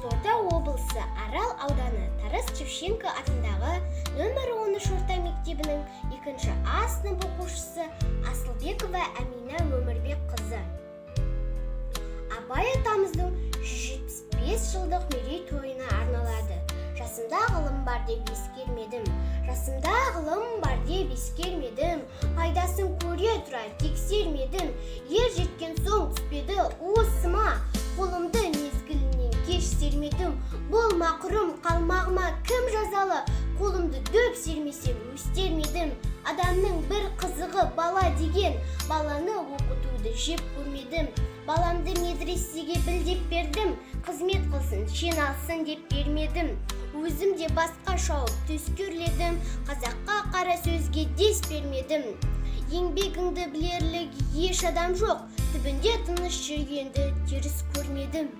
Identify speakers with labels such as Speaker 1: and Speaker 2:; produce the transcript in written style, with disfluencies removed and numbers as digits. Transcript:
Speaker 1: Қызылорда облысы Арал ауданы Тарас-Шевченко атындағы нөмір 13 орта мектебінің 2 А сынып оқушысы Асылбекова Әмина Өмірбекқызы. Абай атамыздың 175 жылдық мерейтойына арналады. Жасымда ғылым бар деп ескермедім. Жасымда ғылым бар деп ескермедім. Пайдасын көре тұра тексермедім. Ер жеткен соң түспеді уысыма. Қолымды мезгілінен кеш сермедім. Болма құрым қалмағыма кім жазалы? Қолымды дөп сермесем өстермедім. Адамның бір қызығы бала деген. Баланы оқытуды жеп көрмедім. Баламды медресеге білдеп бердім. Қызмет қылсын, жиналсын деп бермедім. Өзім де басқа шауып түскерледім. Қазаққа қара сөзге дес бермедім. Еңбегіңді білерлік еш адам жоқ. Түбінде тыныш жүргенді теріс көрмедім.